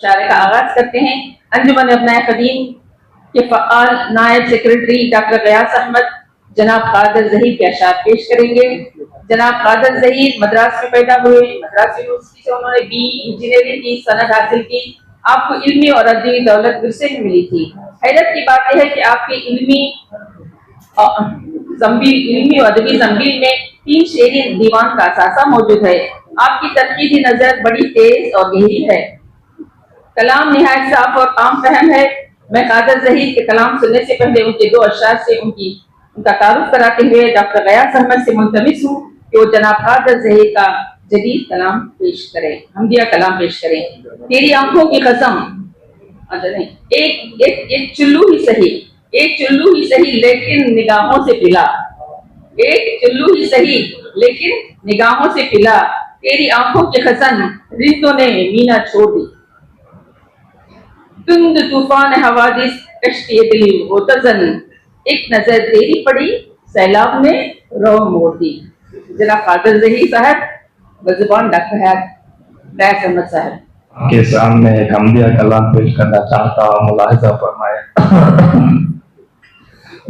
इशारे का आगाज करते हैं। अंजुमन अपना कदीम के फ़आल नायब सेक्रेटरी डॉक्टर गयास अहमद जनाब कादर ज़हीर के अशार पेश करेंगे। जनाब कादर ज़हीर मद्रास में पैदा हुए, मद्रास यूनिवर्सिटी से उन्होंने बी इंजीनियरिंग की सनद हासिल की। आपको इल्मी और अदबी दौलत विरसे में मिली थी। हैरत की बात यह है कि आपके इल्मी और अदबी जंबील में 3 शेरी दीवान का असासा मौजूद है। आपकी तनकीदी नजर बड़ी तेज और गहरी है। कलाम निहायत साफ और आम फहम है। मैं कादर ज़हीर के कलाम सुनने से पहले उनके 2 अशार से उनका तारुफ कराते हुए डॉक्टर गयास अहमद से मुल्तमिस हूँ कि वो जनाब कादर ज़हीर का जदीद कलाम पेश करें, हमदिया कलाम पेश करें। तेरी आंखों की कसम, एक चुल्लू ही सही, एक चुल्लू ही सही लेकिन निगाहों से पिला, एक चुल्लू ही सही लेकिन निगाहों से पिला। तेरी आंखों की खसन रिश्तों ने मीना छोड़ दी। तुंद तूफान हवादिस कश्ती दिल मुतज़न, एक नजर तेरी पड़ी सैलाब ने रो मोड़ दी। जनाब कादर ज़हीर साहब बज़ुबान डॉक्टर गयास अहमद साहब के सामने एक हमदिया कलाम पेश करना चाहता हूँ, मुलाहिजा फरमाए।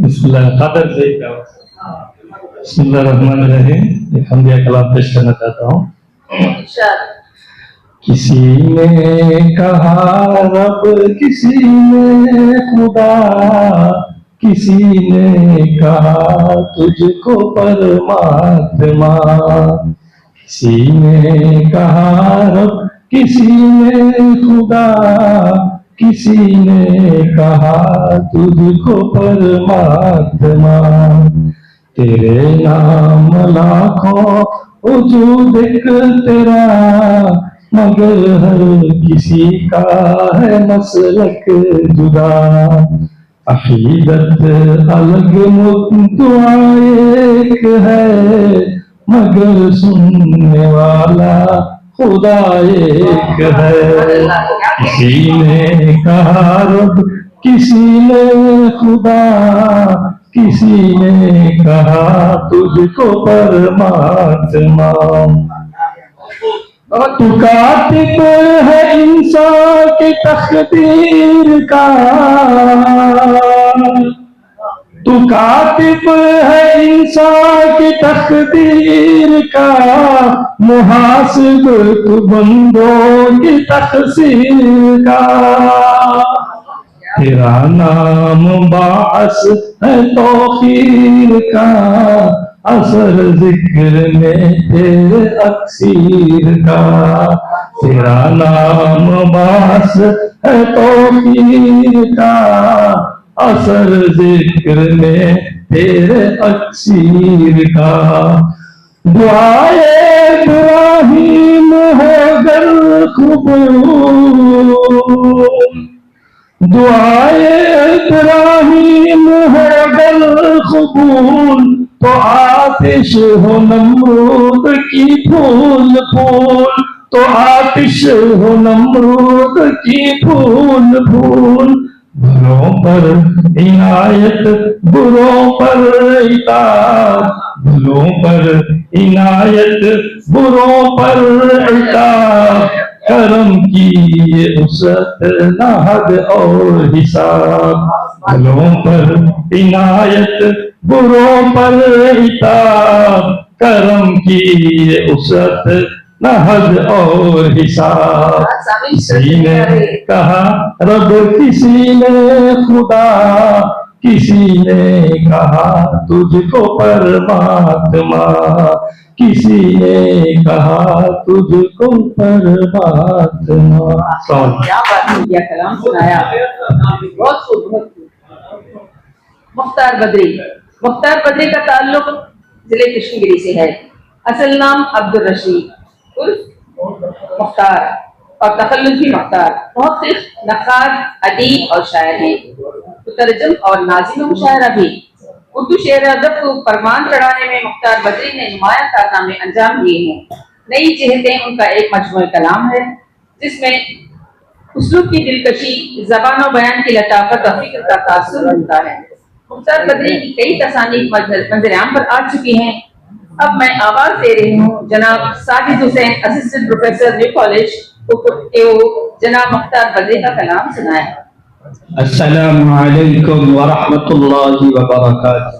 बिस्मिल्लाहिर्रहमानिर्रहीम। एक हमदिया कलाम पेश करना चाहता हूँ। किसी ने कहा रब, किसी ने खुदा, किसी ने कहा तुझको परमात्मा, किसी ने कहा रब, किसी ने खुदा, किसी ने कहा तुझको परमात्मा। तेरे नाम लाखों वजूद एक तेरा, मगर हर किसी का है मसलक जुदा। अकीदत अलग दुआ एक है, मगर सुनने वाला खुदा एक है। किसी ने कहा रब, किसी ने खुदा, किसी ने कहा तुझको परमात्मा। तू कातिब है इंसान की तकदीर का, तू कातिब है इंसान की तकदीर का, मुहासिब तू बंदों की तकसीर का। तेरा नाम बास है तौकीर का, असर जिक्र में तेरे अक्सीर का। तेरा नाम बास है तौकीर का, असर जिक्र में तेरे अक्सीर का। दुआए इब्राहीम हो गर कबूल, दुआए इब्राहीम हो गर कबूल, तो आतिश हो नमरूद की फूल फूल, तो आतिश हो नमरूद की फूल फूल। भलों पर इनायत बुरों पर इताब, भलों पर इनायत बुरों पर इताब। करम की ये उसत न हद और हिसाब, भलों पर इनायत बुरों पर इताब। करम की ये उसत न हद और हिसाब। किसी ने कहा रब, किसी ने खुदा, किसी ने कहा तुझको परमात्मा, किसी ने कहा तुझको परमात्मा। क्या बात है, क्या कलाम सुनाया, बहुत खूब। मुख्तार बदरी का ताल्लुक जिले कृष्णगिरी से है। असल नाम अब्दुल रशीद उर्फ मुख्तार और तखल्लुस भी मुख्तार। मुहक्किक, नक्काद, अदीब और शायर हैं। मुतरजम और नाज़िम मुशायरा भी। उर्दू शेर अदब को परवान चढ़ाने में मुख्तार बदरी ने नुमायां कारनामे अंजाम दिए हैं। नई चेहतें उनका एक मजमूई कलाम है, जिसमें उसलूब की दिलकशी, ज़बान बयान की लताफत और फिक्र का तासुर बनता है। मुख्तार बदरी की कई तसानीफ मंजर-आम पर आ चुकी हैं। अब मैं आवाज दे रही हूँ जनाब Sajid Hussain, assistant professor new college, जनाब मुख्तार बद्री का कलाम सुनाए। अस्सलामु अलैकुम व रहमतुल्लाहि व बरकातुहू।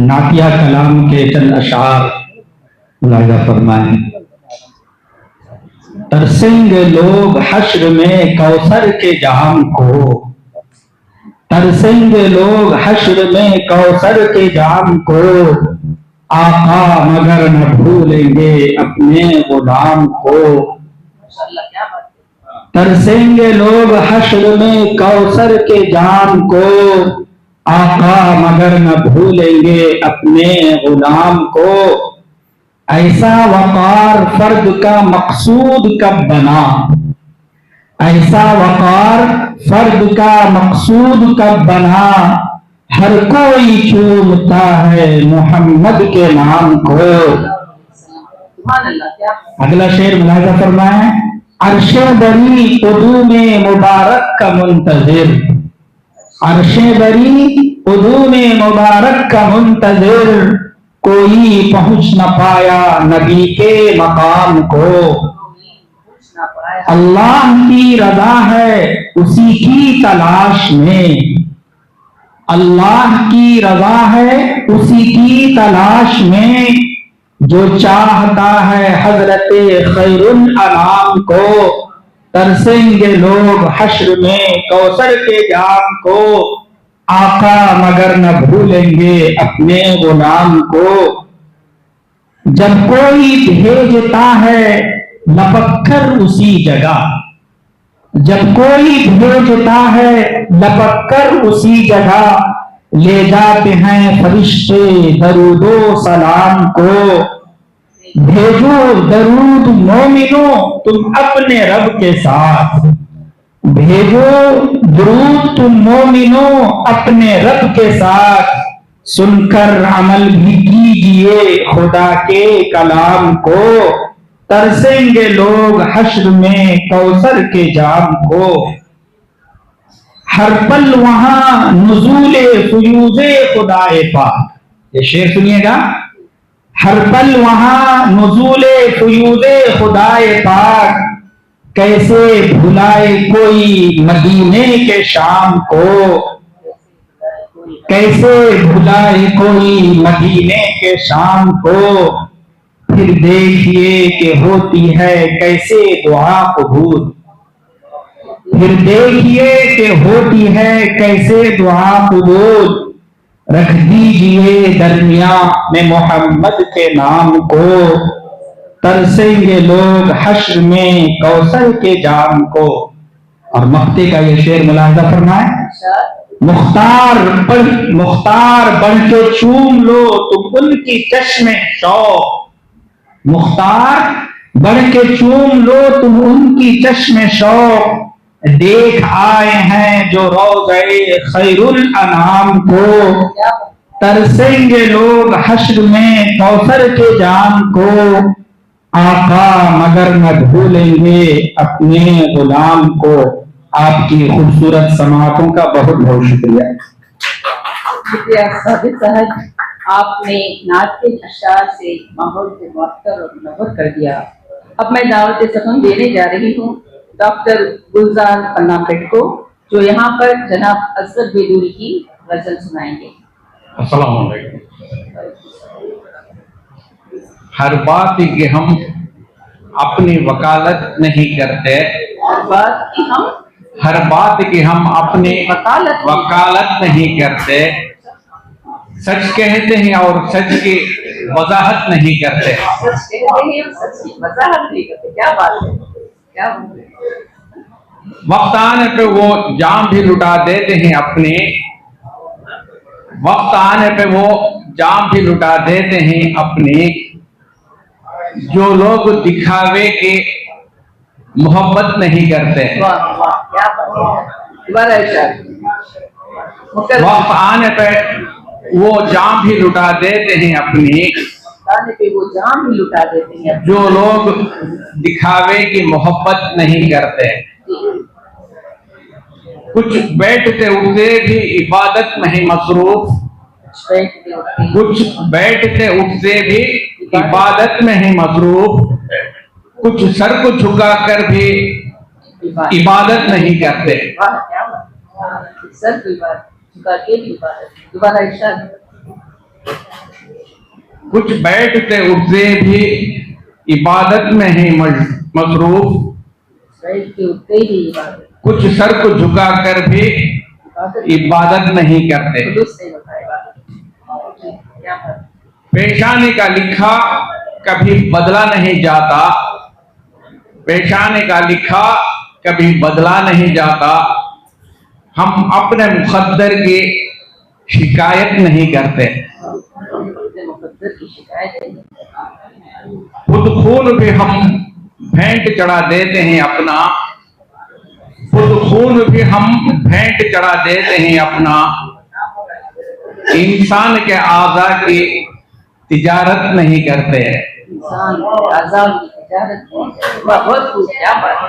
नातिया कलाम के चंद अशार मुलाहिजा फरमाएं। तरसेंगे लोग हश्र में कौसर के जाम को, तरसेंगे लोग हश्र में कौसर के जाम को, आका मगर न भूलेंगे अपने गुलाम को। माशाअल्लाह, क्या बात है। तरसेंगे लोग हश्र में कौसर के जाम को, आका मगर न भूलेंगे अपने गुलाम को। ऐसा वकार फर्द का मकसूद कब बना, ऐसा वकार फर्द का मकसूद कब बना, हर कोई चूमता है मोहम्मद के नाम को। सुभान अल्लाह, क्या अगला शेर मुलाहिजा फरमाएं। अर्शे बरी उदूमे मुबारक का मुंतजिर, अर्शे बरी उदूमे मुबारक का मुंतजिर, कोई पहुंच न पाया नबी के मकाम को। पूछना पाया। अल्लाह की रजा है उसी की तलाश में, अल्लाह की रजा है उसी की तलाश में, जो चाहता है हजरते खैरुल अनाम को। तरसेंगे लोग हश्र में कौसर के जाम को, आका मगर न भूलेंगे अपने गुलाम को। जब कोई भेजता है लपक कर उसी जगह, जब कोई भेजता है लपक कर उसी जगह, ले जाते हैं फरिश्ते दरूदो सलाम को। भेजो दरूद मोमिनो तुम अपने रब के साथ, भेजो दरूद तुम मोमिनो अपने रब के साथ, सुनकर अमल भी कीजिए खुदा के कलाम को। तरसेंगे लोग हश्र में कौसर के जाम को, हर पल वहां नुज़ूले फ़ुयूज़े खुदाए पाक। ये शेर सुनिएगा। हर पल वहां नुज़ूले फ़ुयूज़े खुदाए पाक, कैसे भुलाए कोई मदीने के शाम को, कैसे भुलाए कोई मदीने के शाम को। फिर देखिए कि होती है कैसे दुआ कबूल, फिर देखिए कि होती है कैसे दुआ कबूल। रख दीजिए दरमिया में मोहम्मद के नाम को, तरसेंगे लोग हश्र में कौसर के जाम को। और मक्ते का ये शेर मुलाहिजा फरमाए। मुख्तार बन के चूम लो तुम उनकी चश्मे शौक, मुख्तार बढ़ के चूम लो तुम उनकी चश्मे शौक। देख आए हैं जो रोज़े खैरुल अनाम को, तरसेंगे लोग हश्र में कौसर के जाम को, आका मगर न भूलेंगे अपने गुलाम को। आपकी खूबसूरत समातों का बहुत बहुत शुक्रिया। शुक्रिया साबित साहब, आपने नात के अशार से माहौल को मुअत्तर और मुनव्वर कर दिया। अब मैं दावत सफ़न देने जा रही हूँ डॉक्टर गुलजार पन्नापेट को, जो यहाँ पर जनाब असद बेदूरी की गजल सुनाएंगे। अस्सलाम वालेकुम। हर बात की हम अपनी वकालत नहीं करते, हर बात की हम अपनी वकालत नहीं करते, सच कहते हैं और सच की वजाहत नहीं करते। सच कहते हैं और सच की वजाहत नहीं करते। क्या बात है, क्या बात है। वक्त आने पे वो जाम भी लुटा देते हैं अपने, वक्त आने पे वो जाम भी लुटा देते हैं अपने, जो लोग दिखावे के मोहब्बत नहीं करते। वाह वाह, क्या बात है। दोबारा इरशाद। वक्त आने पे वो जाम भी लुटा देते हैं अपनी, आने पे वो जाम भी लुटा देते हैं, जो लोग दिखावे की मोहब्बत नहीं करते। कुछ बैठते उठते भी इबादत में ही मसरूफ, कुछ बैठते उठते भी इबादत में ही मसरूफ, कुछ सर को झुकाकर भी इबादत नहीं करते। वाह, क्या बात। सर की बात झुका के भी इबादत। दोबारा इरशाद। कुछ बैठते उठते भी इबादत में ही मसरूफ, बैठ के उठते ही इबादत, कुछ सर को झुकाकर भी इबादत नहीं करते। खुलूस से होता है इबादत। क्या बात। पेशानी का लिखा कभी बदला नहीं जाता, पेशानी का लिखा कभी बदला नहीं जाता। हम अपने मुकद्दर की शिकायत नहीं करते। मुकद्दर की शिकायत है। खुद खून भी हम भेंट चढ़ा देते हैं अपना, खुद खून भी हम भेंट चढ़ा देते हैं अपना। इंसान के आज़ा की तिजारत नहीं करते हैं। इंसान के आज़ा की तिजारत नहीं करते। बहुत खूब, क्या बात।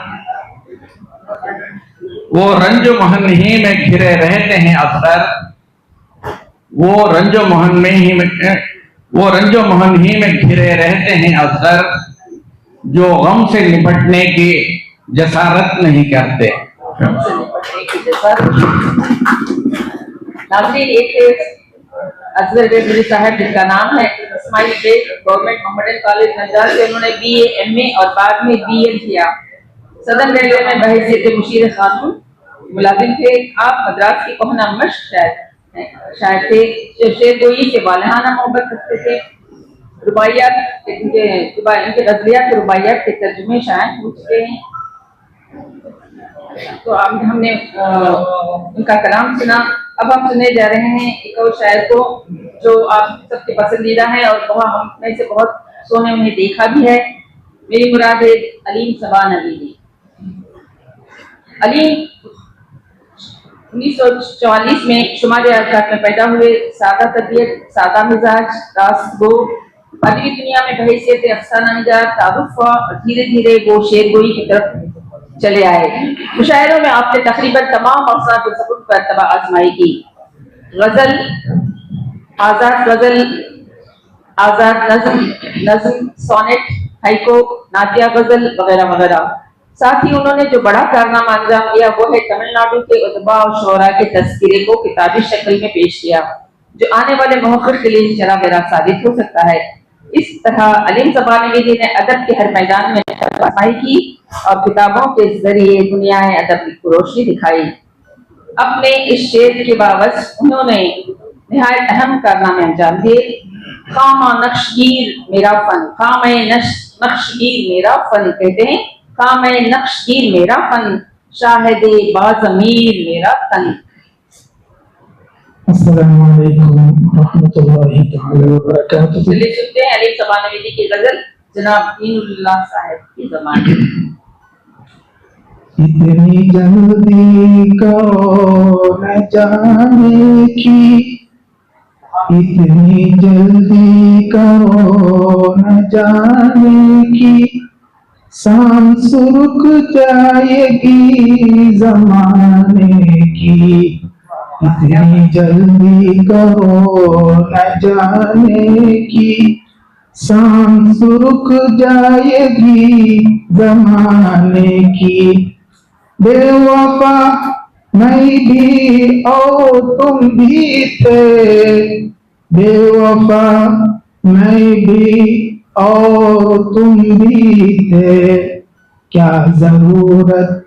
वो रंजो महन ही में घिरे रहते हैं अक्सर, वो रंजो महन में ही में घिरे रहते हैं अक्सर, जो गम से निपटने की जसारत नहीं करते। नाज़रीन, एक असगर बेगुरी साहब जिनका नाम है Ismail Baig, government model college नजर से उन्होंने BA MA और बाद में BL किया। सदन रेलवे में बहैसियत मुशीर खातून मुलाजिम थे। आप मद्रास की कोहना मश्क शायर थे, जो शेर गोई से वालहाना मोहब्बत रखते थे। रुबाइयात इनके गज़लियात रुबाइयात के तर्जुमे शायर हो चुके हैं। तो अब हमने उनका कलाम सुना। अब हम सुनने जा रहे हैं एक और शायर को जो आप सबके पसंदीदा है और हम में से बहुत सो ने उन्हें देखा भी है। मेरी मुराद है अलीम सबा नबी। अलीम 1944 में शुमार आज़ाद में पैदा हुए। सादा तबीयत, सादा मिजाज, रासगो, अदबी दुनिया में बहैसियत अफसाना निगार तारुफ हुआ और धीरे धीरे वो शेरगोई की तरफ चले आए। मुशायरों में आपने तकरीबन तमाम मकसद पर तबा आजमाई की। गजल, आजाद नज्म, सोनेट, हाइको, नातिया गजल वगैरह वगैरह। साथ ही उन्होंने जो बड़ा कारनामा अंजाम दिया वो है तमिलनाडु के उदबा और शोरा के तस्करे को किताबी शक्ल में पेश किया, जो आने वाले मुहक्किर के लिए चरागरा साबित हो सकता है। इस तरह अलीम सबा नबी ने अदब के हर मैदान में आजमाई की और किताबों के जरिए दुनिया अदब की रोशनी दिखाई। अपने इस शेर के बावजूद उन्होंने निहायत अहम कारनामे अंजाम दिए। खामा नक्शगीर मेरा फन, खामे नक्शगीर मेरा फन कहते हैं, खामे नक्शगीर मेरा फन, शाहिदे बाज़मीर मेरा तन। अस्सलामु अलैकुम रहमतुल्लाहि तआला व बरकातुहू। चलिए सुनते हैं अलीम सबा नबी जी की गजल जनाब दीनुल्लाह साहब की ज़बान में। इतनी जल्दी करो न जाने की, इतनी जल्दी करो न जाने की, सांस रुक जाएगी ज़माने की। इतनी जल्दी करो न जाने की, सांस रुक जाएगी ज़माने की। बेवफा मैं भी और तुम भी थे, बेवफा मैं भी और तुम भी थे। क्या जरूरत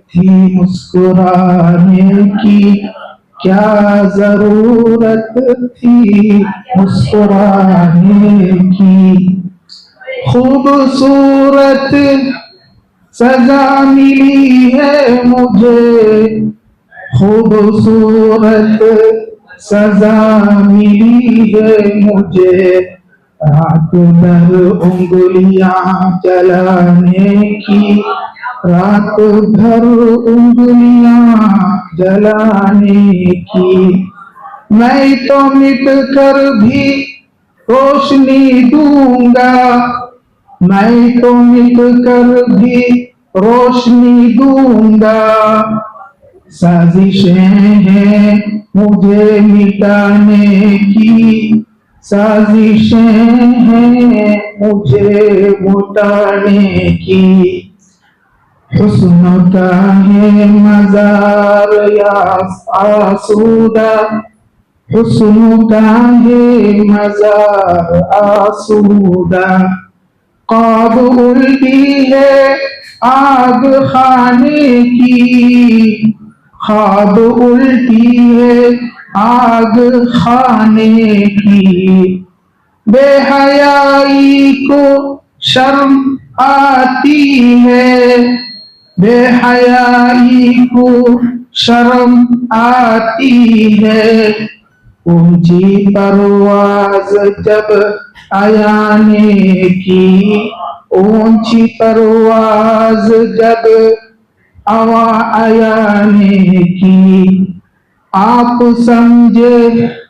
थी मुस्कुराने की, क्या जरूरत थी मुस्कुराने की। खूबसूरत सजा मिली है मुझे, खूबसूरत सजा मिली है मुझे। रात भर उंगलियां चलाने की, रात भर उंगलियां जलाने की। मैं तो मिट कर भी रोशनी दूंगा, मैं तो मिट कर भी रोशनी दूंगा। साजिशें हैं मुझे मिटाने की, साजिशें हैं मुझे मुटाने की, हुस्न का है मजार या आसूदा, हुस्न का है मजार आसूदा। ख्वाब उल्टी है आग खाने की, ख्वाब उल्टी है आग खाने की। बेहयाई को शर्म आती है, बेहयाई को शर्म आती है। ऊंची परवाज जब आयाने की, ऊंची परवाज जब आवा आयाने की। आप समझे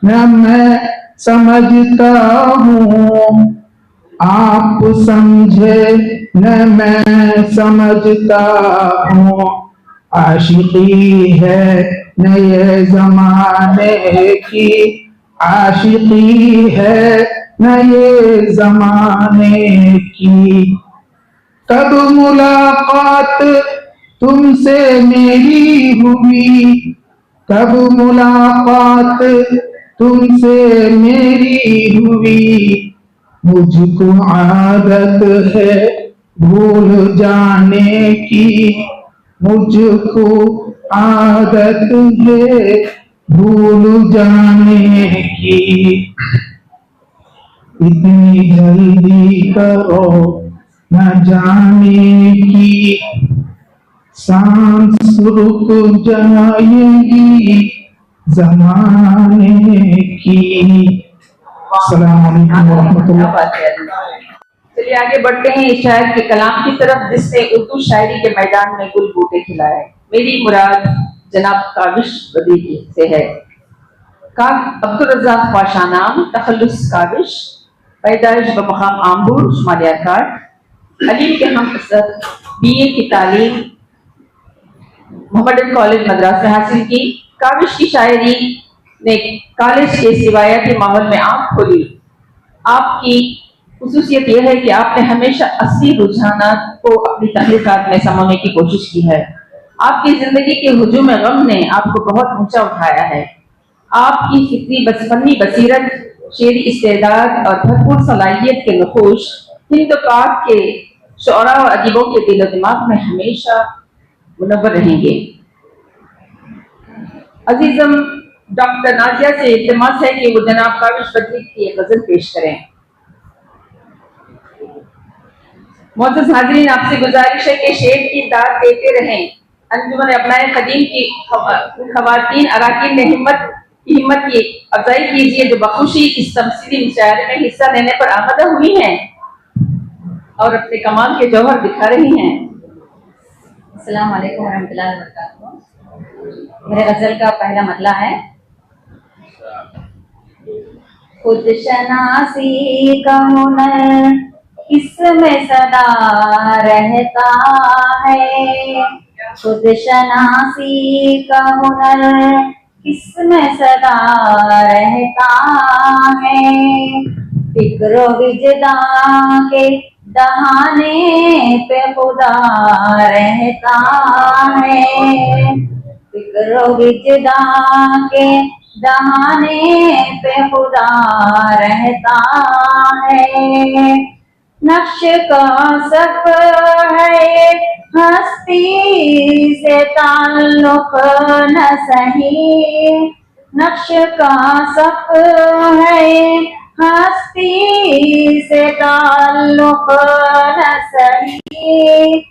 न मैं समझता हूँ, आप समझे न मैं समझता हूँ। आशिकी है नए जमाने की, आशिकी है नए जमाने की। कब मुलाकात तुमसे मेरी हुई, कब मुलाकात तुमसे मेरी हुई। मुझको आदत है भूल जाने की, मुझको आदत है भूल जाने की। इतनी जल्दी करो न जाने की, सांस रुक जाएगी जमाने की। अस्सलाम वालेकुम क्या बात है। चलिए आगे बढ़ते हैं इस शायर के कलाम की तरफ, जिसने उर्दू शायरी के मैदान में गुल बूटे खिलाए। मेरी मुराद जनाब काविश बदी से है। अब्दुल रज़्ज़ाक़ ख्वाशा नाम, तखल्लुस काविश, पैदाइश बमकाम आम्बूर शुमालिया काट। अलीम के हम असद BA की तालीम मोहम्मदन कॉलेज मद्रास में हासिल की। काविश की शायरी ने कॉलेज के सिवायती माहौल में आंख खोली। आपकी खुसूसियत यह है कि आपने हमेशा असली रुझानात को अपनी तहरीकात में समाने की कोशिश की है। आपकी जिंदगी के हुजूम गम ने आपको बहुत ऊंचा उठाया है। आपकी फिक्री बचपनी बसीरत, शेरी इस्तेदाद और भरपूर सलाहियत के नखूश हिंद पाक के शुअरा और अदीबों के दिल और दिमाग में हमेशा मुनव्वर रहेंगे। अजीजम डॉक्टर नाजिया से इल्तिमास है कि वो जनाब काविश बदी की एक गजल पेश करें। मोअज़्ज़ज़ हाज़रीन, आपसे गुजारिश है कि शेर की दाद देते रहें। अंजुमन अपनाए कदीम की खवातीन अराकीन ने हिम्मत की अफजाई कीजिए, जो बखुशी इस तमसीली मुशायरे में हिस्सा लेने पर आमदा हुई हैं और अपने कमाल के जौहर दिखा रही हैं। अस्सलाम वालेकुम वरहमतुल्लाहि वबरकातुहू। मेरे गजल का पहला मतला है। खुद शनासी का हुनर इसमें सदा रहता है, खुद शनासी का हुनर इसमें सदा रहता है। फिक्र विजदां के दहाने पे खुदा रहता है, फिक्र विजदां के दहाने पे खुदा रहता है। नक्श का सफ़र है हस्ती से ताल्लुक न सही, नक्श का सफ़र है हस्ती से ताल्लुक न सही।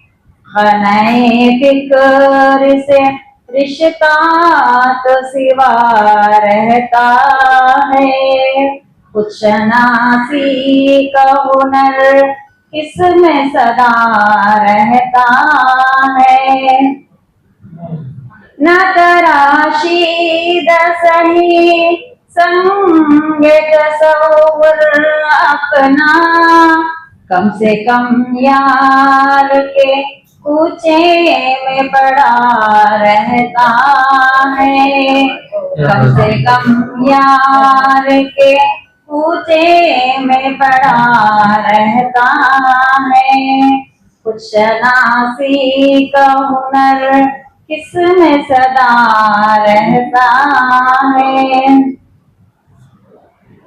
खनाए फिक्र से रिश्ता तो सिवा रहता है। खुद शनासी का हुनर इसमें सदा रहता है। न तराशीद सही संगे तसव्वुर अपना, कम से कम यार के कूचे में पड़ा रहता है। कम से कम यार के पूछे में पड़ा रहता है। कुछ शनासी का हुनर किसमें सदा रहता है।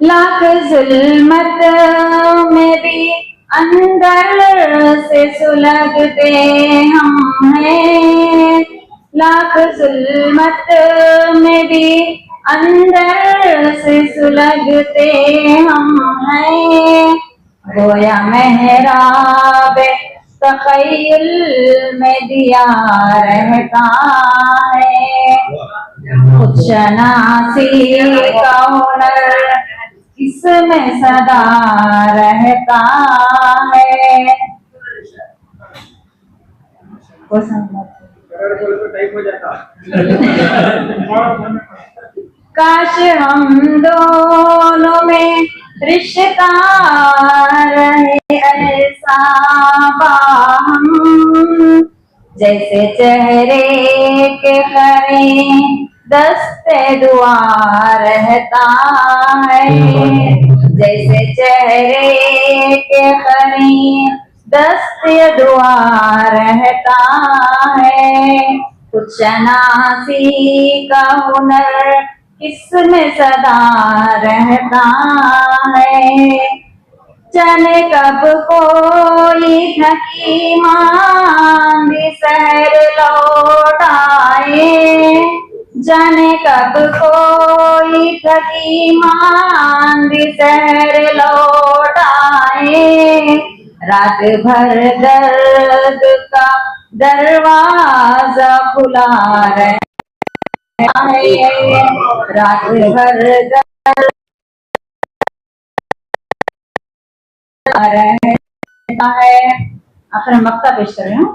लाख जुल्मत में भी अंदर से सुलगते हम हैं। लाख जुल्मत में भी अंदर से सुलगते हम हैं। गोया मेहराब तखय्युल में दिया रहता है। कुछ शनासी का हुनर इसमें सदा रहता है। काश हम दोनों में रिश्ता रहे ऐसा बाहम, जैसे चेहरे के करीं दस्ते दुआ रहता है। जैसे चेहरे के करीं दस्ते दुआ रहता है। कुछ शनासी का हुनर इसमें सदा रहता है। जाने कब कोई थकी मांदी सहर लौट आए। जाने कब कोई थकी मांदी सहर लौट आए। रात भर दर्द का दरवाजा खुला रहता है। रात भर दर्द रहता है। आखिर मक्ता पेश कर रहा हूँ।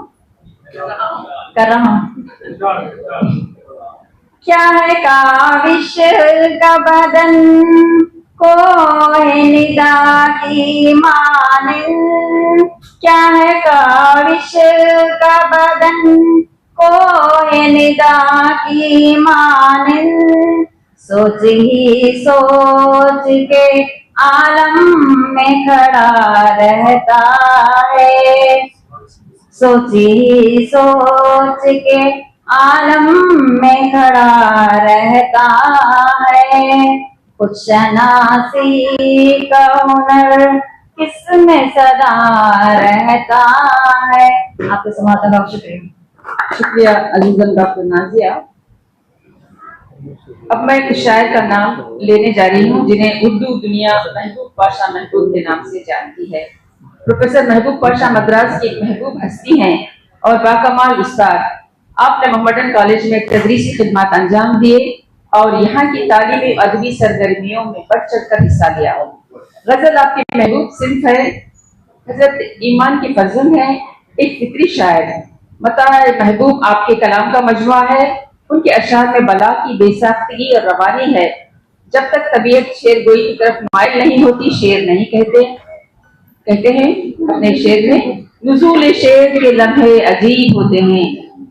क्या है काविश का बदन को निदा की मानिंद। क्या है काविश का बदन को निदा की मानिंद। सोच ही सोच के आलम में खड़ा रहता है। सोच ही सोच के आलम में खड़ा रहता है। कुछ शनासी का हुनर किसमें सदा रहता है। आपके समाधान का शुक्रिया। शुक्रिया अजीजन डॉक्टर नाजिया। अब मैं एक शायर का नाम लेने जा रही हूँ जिन्हें उर्दू दुनिया महबूब पाशा महबूब के नाम से जानती है। प्रोफेसर महबूब पाशा मद्रास की एक महबूब हस्ती हैं और बाकमाल उस्ताद। आपने मोहम्मदन कॉलेज में तदरीसी खिदमत अंजाम दिए और यहाँ की तालीमी अदबी सरगर्मियों में बढ़ चढ़कर हिस्सा लिया। गजल आपकी महबूब सिंफ है। हजरत ईमान की फर्जंद है, एक फिक्री शायर। मताए महबूब आपके कलाम का मजमुआ है। उनके अशार में बला की बेसाख्तगी और रवानी है। जब तक तबीयत शेर गोई की तरफ माइल नहीं होती शेर नहीं कहते। कहते हैं अपने शेर में, नुज़ूल शेर के लम्हे अजीब होते हैं।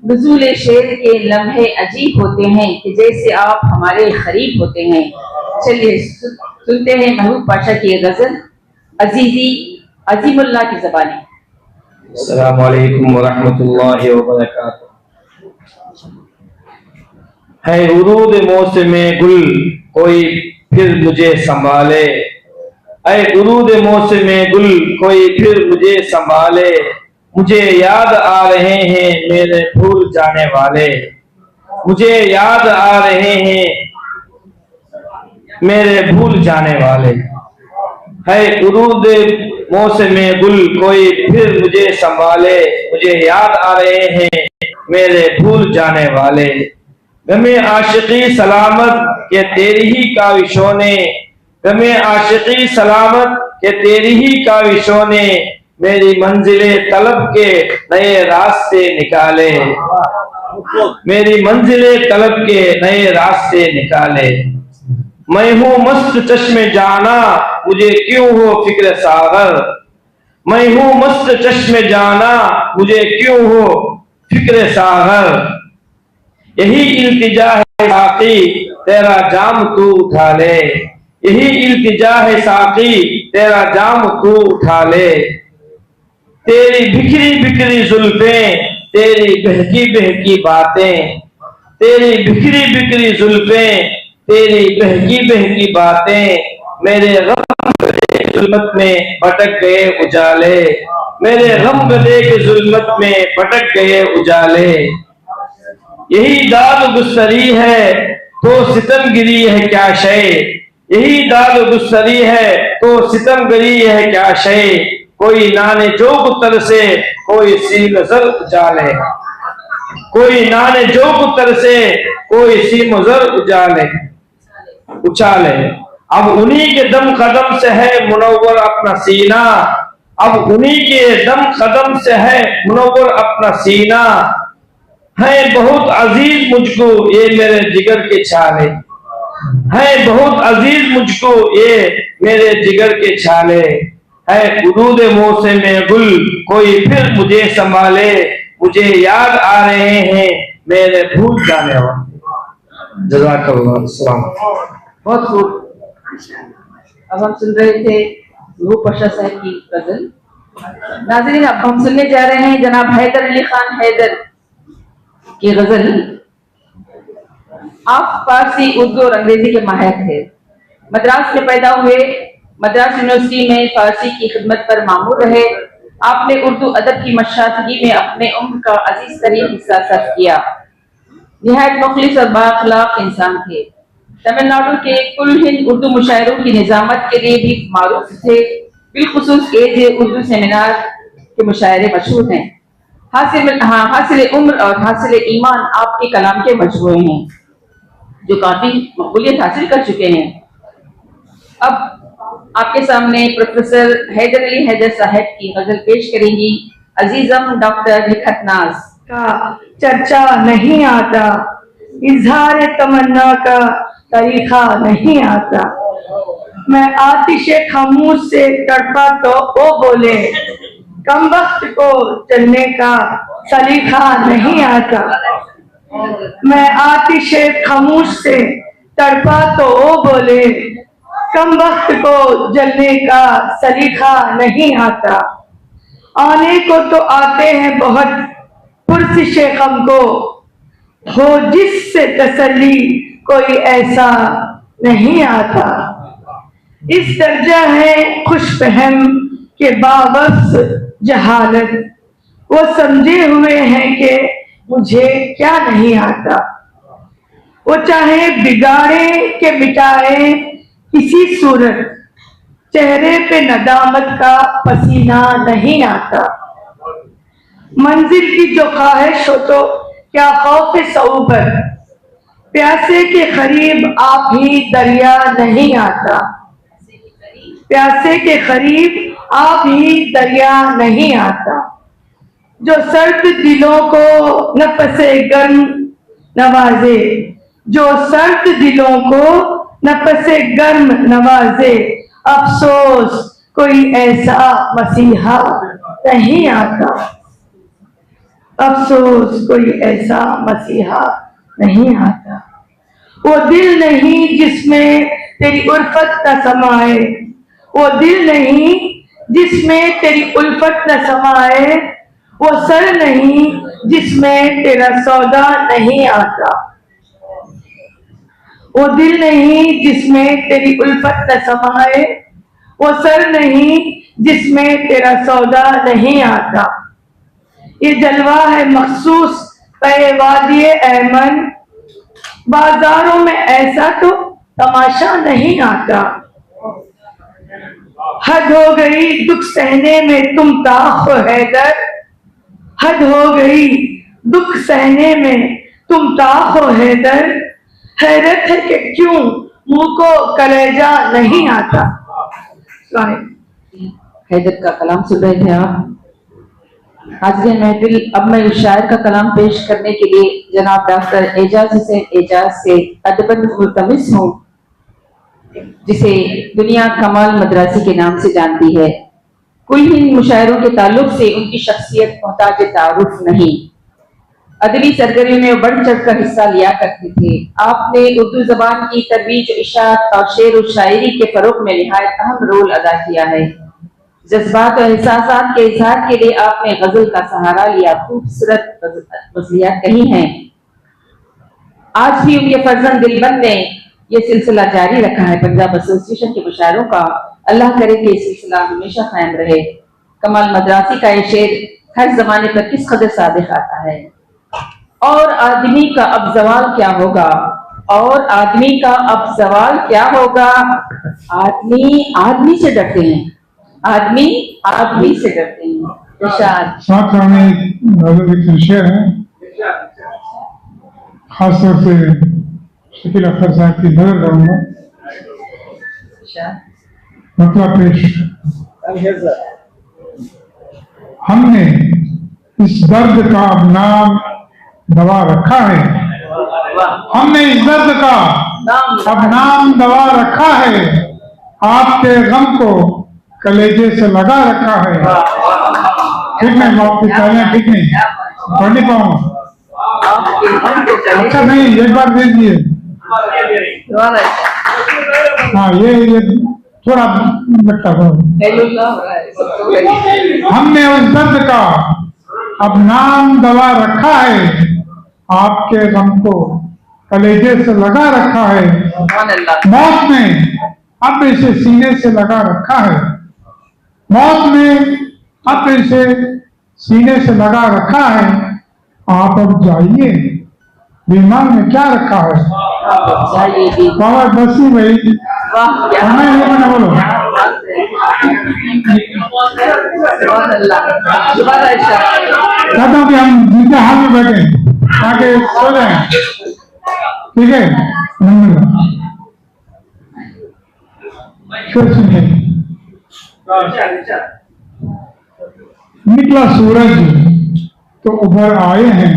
नुज़ूल शेर के लम्हे अजीब होते हैं कि जैसे आप हमारे करीब होते हैं। चलिए सुनते हैं महबूब पाशा की गजल अजीजी अजीमुल्लाह की ज़बानी। अस्सलामु अलैकुम वरहमतुल्लाहि वबरकातुहू। है उरूद मौसमे गुल कोई फिर मुझे संभाले। ऐ उरूद मौसमे गुल कोई फिर मुझे संभाले। मुझे याद आ रहे हैं मेरे भूल जाने वाले। मुझे याद आ रहे हैं मेरे भूल जाने वाले। है उरूद मौसमे गुल कोई फिर मुझे संभाले। मुझे याद आ रहे हैं मेरे भूल जाने वाले। गमे आशिकी सलामत के तेरी ही काविशों ने। गमे आशिकी सलामत के तेरी ही काविशों ने मेरी मंजिले तलब के नए रास्ते निकाले। मेरी मंजिले तलब के नए रास्ते निकाले। मैं हूँ मस्त चश्मे जाना मुझे क्यों हो फिक्र सागर। मैं हूँ मस्त चश्मे जाना मुझे क्यों हो फिक्र सागर। यही इल्तिजा है साकी तेरा जाम तू उठा ले। यही इल्तिजा है साकी तेरा जाम तू उठा ले। तेरी बिखरी बिखरी जुल्फें, तेरी बहकी बहकी बातें, तेरी बिखरी बिखरी जुल्फें, तेरी बहकी बहकी बातें, मेरे गम गले की जुल्मत में भटक गए उजाले, मेरे गम गले की जुल्मत में भटक गए उजाले। यही दाद गुस्सरी है तो सितमगिरी है क्या शय, यही दाद गुस्सरी है तो सितमगिरी है क्या शय। कोई नाने जोग तर से कोई सी नजर उजाले, कोई नाने जोग तर से कोई सी नजर उजाले उछाले। अब उन्हीं के दम कदम से है मुनव्वर अपना सीना, अब उन्हीं के दम कदम से है मुनव्वर अपना सीना। है बहुत अजीज मुझको ये मेरे जिगर के छाले, है बहुत अजीज मुझको ये मेरे जिगर के छाले। है उदूद मौसम में गुल कोई फिर मुझे संभाले, मुझे याद आ रहे हैं मेरे भूल जाने वाले। जज़ाकल्लाह। अस्सलाम। बहुत खूब। अब हम सुन रहे थे रूह पशा साहब की गजल। नाज़रीन, अब हम सुनने जा रहे हैं जनाब हैदर अली खान हैदर की गजल। आप फारसी, उर्दू और अंग्रेजी के माहिर थे। मद्रास में पैदा हुए, मद्रास यूनिवर्सिटी में फारसी की खिदमत पर मामूर रहे। आपने उर्दू अदब की मशातगी में अपने उम्र का अजीज तरीन हिस्सा सर्फ किया। निहायत मुखलिस और बाअखलाक इंसान थे। तमिलनाडु के कुल हिंद उर्दू मुशायरों की निजामत के लिए भी मारूफ थे। बिलखुसूस एज उर्दू सेमिनार के मुशायरे मशहूर हैं। हासिल उम्र और हासिल ईमान आपके कलाम के मजमूए हैं जो काफी मकबूलियत हासिल कर चुके हैं। अब आपके सामने प्रोफेसर हैदर अली हैदर साहब की गजल पेश करेंगी अजीजम डॉक्टर निखत नाज। का चर्चा नहीं आता, इजहार तमन्ना का तरीका नहीं आता। मैं आतिशे खामोश से तड़पा तो ओ बोले, कम वक्त को चलने का सलीका नहीं आता। मैं आतिशे खामोश से तड़पा तो ओ बोले, कम वक्त को जलने का सलीका नहीं आता। आने को तो आते हैं बहुत पुरसिशे गम को, हो जिससे तसल्ली कोई ऐसा नहीं आता। इस दर्जा है खुश फहम के बावस जहालत, वो समझे हुए हैं कि मुझे क्या नहीं आता। वो चाहे बिगाड़े के मिटाए किसी सूरत, चेहरे पे नदामत का पसीना नहीं आता। मंजिल की जो ख्वाहिश हो तो क्या खौफ सऊबत, प्यासे के करीब आप ही दरिया नहीं आता। प्यासे के करीब आप ही दरिया नहीं आता। जो सर्द दिलों को नफसे गर्म नवाजे, जो सर्द दिलों को नफसे गर्म नवाजे, अफसोस कोई ऐसा मसीहा नहीं आता। अफसोस कोई ऐसा मसीहा नहीं आता। वो दिल नहीं जिसमें तेरी उल्फत न समाए, वो दिल नहीं जिसमें तेरी उल्फत न समाए। वो सर नहीं जिसमें तेरा सौदा नहीं आता। वो दिल नहीं जिसमें तेरी उल्फत न समाए, वो सर नहीं जिसमें तेरा सौदा नहीं आता। ये जलवा है मखसूस पे वादिये ऐमन, बाजारों में ऐसा तो तमाशा नहीं आता। हद हो गई दुख सहने में तुम ताख हैदर, हद हो गई दुख सहने में तुम ताख हैदर। हैरत है कि क्यों मुंह को कलेजा नहीं आता। हैदर का कलाम सुन रहे थे आप। हाज़िर महफिल, अब मैं उस शायर का कलाम पेश करने के लिए जनाब डॉक्टर एजाज हुसैन एजाज से अदबन मुल्तमिस हूँ, जिसे दुनिया कमाल मद्रासी के नाम से जानती है। कुल हिंद मुशायरों के ताल्लुक से उनकी शख्सियत मोहताज तारुफ नहीं। अदबी सरगर्मियों में वो बढ़ चढ़कर हिस्सा लिया करते थे। आपने उर्दू जबान की तरवीज, इशाअत और शेर और शायरी के फरोग में निहायत अहम रोल अदा किया है। जज्बात और एहसासात के इजहार के लिए आपने गजल का सहारा लिया, खूबसूरत गजलियात कही हैं। आज भी उनके फर्जंद दिलबंद ने यह सिलसिला जारी रखा है पंजाब एसोसिएशन के मुशायरों का। अल्लाह करे कि ये सिलसिला हमेशा कायम रहे। कमाल मद्रासी का ये शेर हर जमाने पर किस कदर सादिक आता है। और आदमी का अब सवाल क्या होगा, और आदमी का अब सवाल क्या होगा। आदमी आदमी से डरते हैं, आदमी आदमी से डरते हैं। इरशाद। साथ में एक शेर है, खासतौर से शकील अख्तर साहब की नजर करूंगा। मतलब पेश, हमने इस दर्द का अब नाम दवा रखा है, हमने इस दर्द का अब नाम दवा रखा है, आपके गम को कलेजे से लगा रखा है। ठीक नहीं, आपकी तालियां ठीक नहीं, पढ़ नहीं पाऊंगा। अच्छा नहीं, एक बार दीजिए। हाँ, ये थोड़ा लगता है। हमने उस दर्द का अब नाम दवा रखा है, आपके गम को कलेजे से लगा रखा है। मौत ने अब इसे सीने से लगा रखा है, मौत ने अब इसे सीने से लगा रखा है। आप अब जाइए, बीमार में क्या रखा है। बाबा बसी भाई, मैंने बोलो। कहता हूँ कि हम जिनके हाथ में बैठे ताकि सो जाए। ठीक है, सुनिए। निकला सूरज तो उभर आए हैं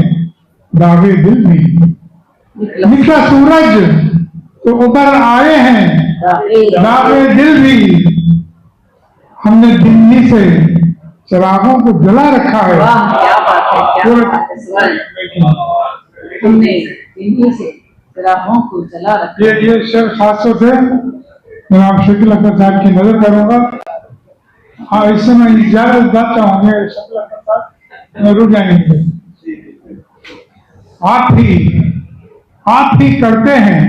दावे दिल भी, निकला सूरज तो उभर आए हैं दावे दिल भी। हमने दिल्ली से चिरागों को जला रखा है। क्या बात है। हमने दिल्ली से चिरागों को जला रखा है। ये शेर खासतौर से जनाब शकील अख्तर साहब की नजर करूंगा। हाँ, इस समय इजाजत चाहते होंगे शकील अख्तर साहब, रुक जाएंगे। आप ही करते हैं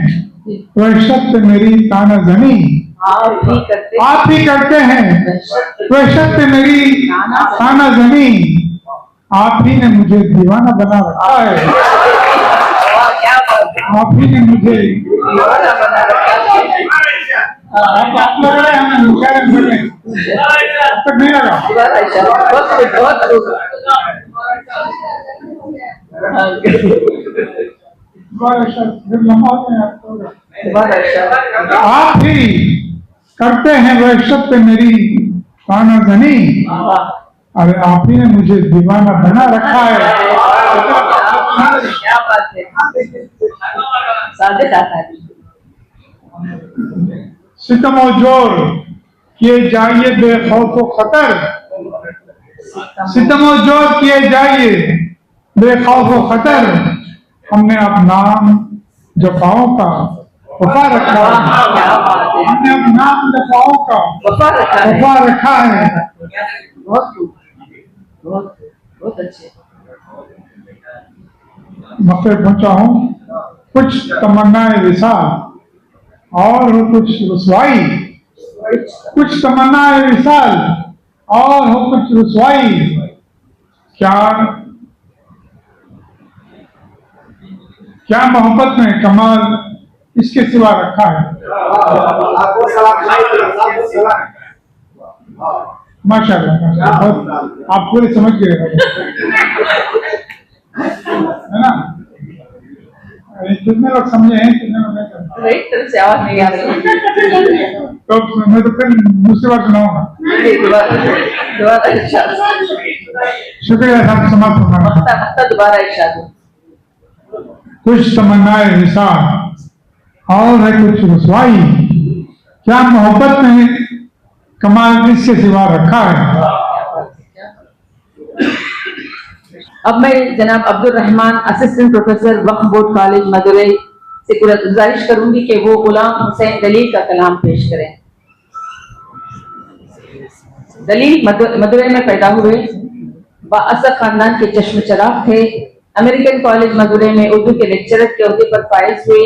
वहशत पे मेरी ताना जनी, आप ही करते हैं वहशत पे मेरी ताना जनी। आप ही ने मुझे दीवाना बना रखा है, आप ही ने मुझे दीवाना बना रखा है। आप लग रहे हैं हमें मुशायरे बने, अब तक नहीं लगा। आप ही करते हैं वहशत पे मेरी ताना जनी, अरे आप ही ने मुझे दीवाना बना रखा है। क्या बात है। सादिक आता है। सितम और जोर किए जाइए बेखौफ खतर, सितम और जोर किए जाइए बेखौफ खतर। हमने अब नाम जफाओं का वफा रखा है, हमने अब नाम जफाओं का वफा रखा है। बहुत अच्छे। मक्के पहुंचा हूँ, कुछ तमन्नाएं विसाल और हो कुछ रुसवाई, कुछ तमन्नाएं विसाल और हो कुछ रुसवाई। क्या मोहब्बत में कमाल इसके सिवा रखा है। माशाअल्लाह, आप पूरी समझ गए है ना। कितने लोग समझे हैं, कितने लोग नहीं एक तरफ से आवाज नहीं आ रही, तो मैं तो फिर दूसरी बार सुनाऊंगा। शुक्रिया साहब, समाप्त होगा। दोबारा इरशाद। कुछ तमन्नाएं निसार और है कुछ रुसवाई। क्या मोहब्बत में कमाल इसके सिवा रखा है। अब मैं जनाब अब्दुल रहमान असिस्टेंट प्रोफेसर वक्फ बोर्ड कॉलेज मदुरई से गुजारिश करूंगी कि वो गुलाम हुसैन दलील का कलाम पेश करें। दलील मदुरई में पैदा हुए, बाअसर खानदान के चश्म चराग थे। अमेरिकन कॉलेज मदुरई में उर्दू के लेक्चरर के ओहदे पर फाइज हुए।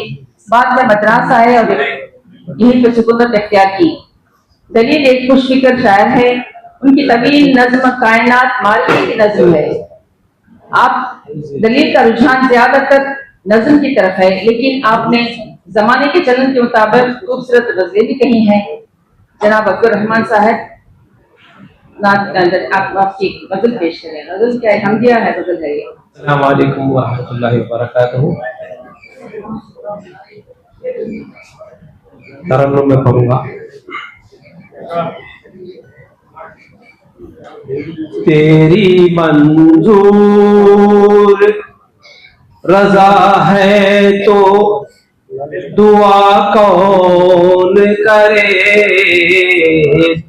बाद में मद्रास आए और यहीं पर सुकूनत इख्तियार की। दलील एक खुशफिकर शायर है। उनकी तवील नज्म कायनात मालवी की नज्म है। आप दलील का रुझान ज्यादातर नज्म की तरफ है, लेकिन आपने जमाने के चलन के मुताबिक खूबसूरत गजलें भी कही हैं। जनाब अब्दुल रहमान साहब आप आपकी गजल पेश करें। गजल क्या है? हमदिया है, गजल है ये। अस्सलाम वालेकुम व रहमतुल्लाहि व बरकातहू। तरन्नुम में पढ़ूंगा। तेरी मंजूर रजा है तो दुआ कौन करे,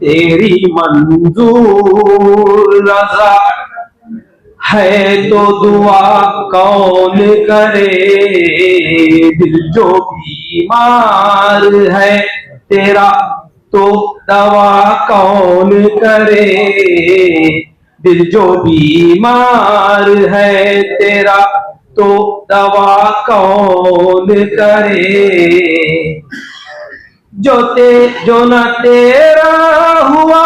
तेरी मंजूर रजा है तो दुआ कौन करे, दिल जो बीमार है तेरा तो दवा कौन करे, दिल जो बीमार है तेरा तो दवा कौन करे, जो न तेरा हुआ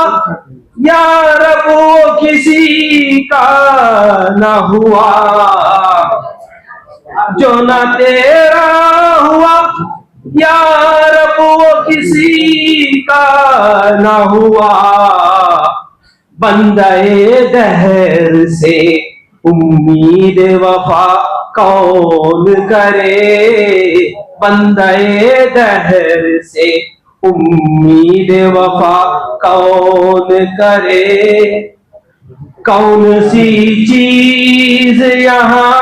या रब वो किसी का न हुआ, जो न तेरा हुआ या रब वो किसी का न हुआ, बंदे दहर से उम्मीद वफा कौन करे, बंदे दहर से उम्मीद वफा कौन करे, कौन सी चीज यहाँ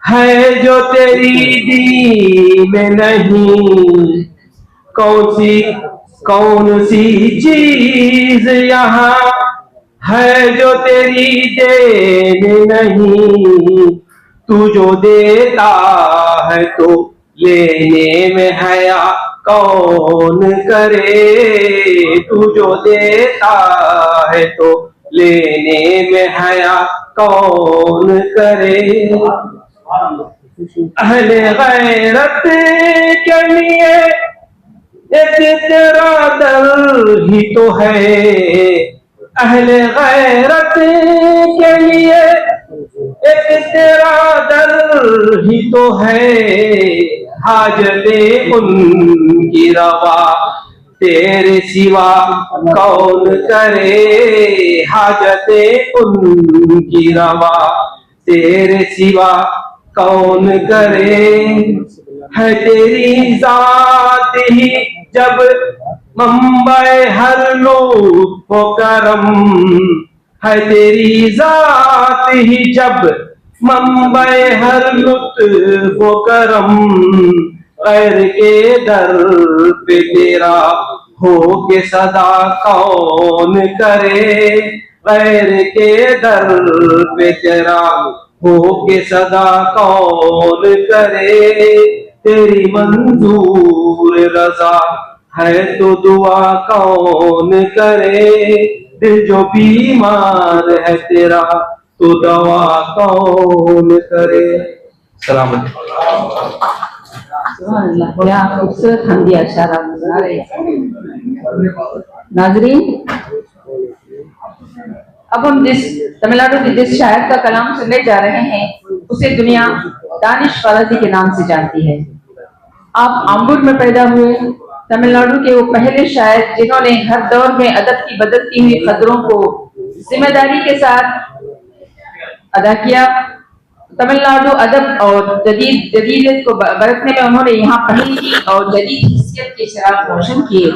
है जो तेरी दी में नहीं, कौन सी चीज यहाँ है जो तेरी देन नहीं, तू जो देता है तो लेने में हया कौन करे, तू जो देता है तो लेने में हया कौन करे, अहले गैरत के लिए एक तेरा दर ही तो है, अहले गैरत के लिए एक तेरा दर ही तो है, हाजते उनकी रवा तेरे सिवा कौन करे, हाजते उनकी रवा तेरे सिवा कौन करे, है तेरी जात ही जब मंबे हर लुत्फ व करम, है तेरी जात ही जब मंबे हर लुत्फ व करम, गैर के दर पे तेरा हो के सदा कौन करे, गैर के दर पे तेरा हो के सदा कौन करे, तेरी मंजूर रजा है तो दुआ कौन करे, दिल जो बीमार है तेरा तो दवा कौन करे। सलाम सुभान अल्लाह, क्या खूबसूरत हमदिया अशार आप सुना रहे हैं। नाजरीन, अब हम तमिलनाडु के जिस शायर का कलाम सुनने जा रहे हैं उसे दुनिया दानिश फराजी के नाम से जानती है। आप आम्बुर में पैदा हुए, तमिलनाडु के वो पहले शायर जिन्होंने हर दौर में अदब की बदलती हुई कदरों को जिम्मेदारी के साथ अदा किया। तमिलनाडु अदब और जदीदियत को बरतने में उन्होंने यहाँ पहल की और जदीद हिस्सियत के शराब रोशन किए।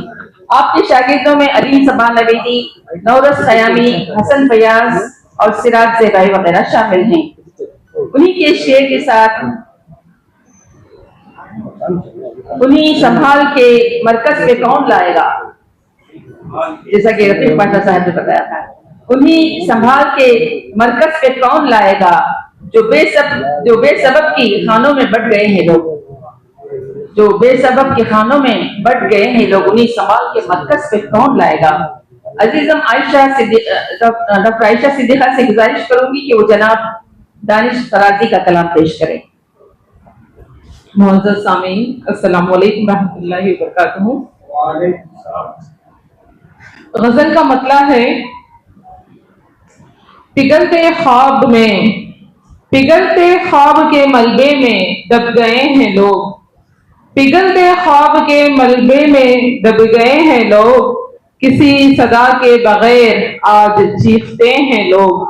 आपके शागिर्दों में अलीम सबान नवेदी, नौरस खयामी, हसन फयाज और सिराज ज़ेबाई वगैरह शामिल हैं। उन्हीं के शेर के साथ उन्हीं संभाल के मरकज पे कौन लाएगा, जैसा कि रफीक पाशा साहब ने बताया था। उन्हीं संभाल के मरकज पे कौन लाएगा, जो बेसबब की खानों में बढ़ गए हैं लोग, जो बेसबब के खानों में बढ़ गए हैं लोग, उन्हीं संभाल के मरकज पे कौन लाएगा। अजीजम डॉक्टर आयशा सिद्दीका से गुजारिश करूंगी कि वो जनाब दानिश फराजी का कलाम पेश करें। मुअज़्ज़ज़ सामीन, अस्सलाम वालेकुम रहमतुल्लाहि व बरकातुहू। गजल का मतलब है, पिघलते ख्वाब के मलबे में दब गए हैं लोग, पिघलते ख्वाब के मलबे में दब गए हैं लोग, किसी सदा के बगैर आज चीखते हैं लोग,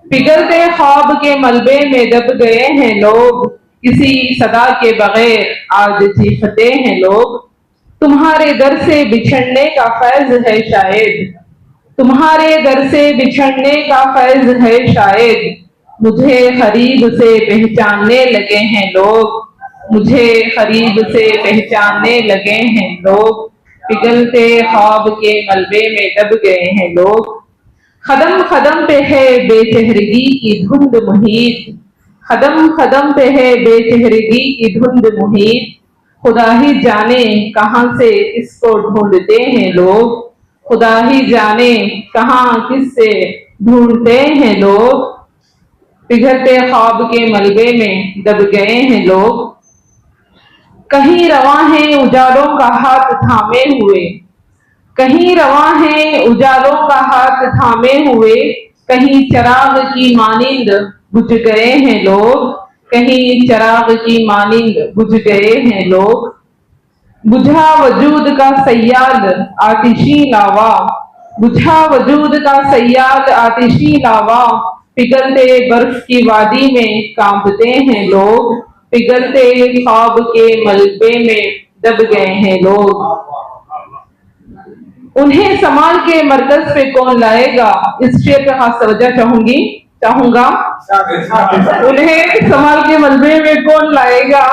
पिघलते ख्वाब के मलबे में दब गए हैं लोग, किसी सदा के बगैर आज चीखते हैं लोग। तुम्हारे दर से बिछड़ने का फैज है शायद, तुम्हारे दर से बिछड़ने का फैज है शायद, मुझे करीब से पहचानने लगे हैं लोग, मुझे करीब से पहचानने लगे हैं लोग, पिघलते ख्वाब के मलबे में दब गए हैं लोग। कदम कदम पे है बेचेहरगी की धुंध मुहीत, कदम कदम पे है बेचेहरगी की धुंध मुहीत, खुदा ही जाने कहां से इसको ढूंढते हैं लोग, खुदा ही जाने कहां किससे ढूंढते हैं लोग, पिघलते ख्वाब के मलबे में दब गए हैं लोग। कहीं रवा है उजालों का हाथ थामे हुए, कहीं रवा है उजालों का हाथ थामे हुए, कहीं चराग की मानिंद बुझ गए हैं लोग, कहीं चराग की मानिंद बुझ गए हैं लोग। बुझा वजूद का सयाद आतिशी लावा, बुझा वजूद का सयाद आतिशी लावा, पिघलते बर्फ की वादी में कांपते हैं लोग, पिघलते ख्वाब के मलबे में दब गए हैं लोग। उन्हें संभाल के मरकज पे कौन लाएगा, इस शेर पे खास तवज्जो चाहूंगा। उन्हें संभाल के मलबे में कौन लाएगा,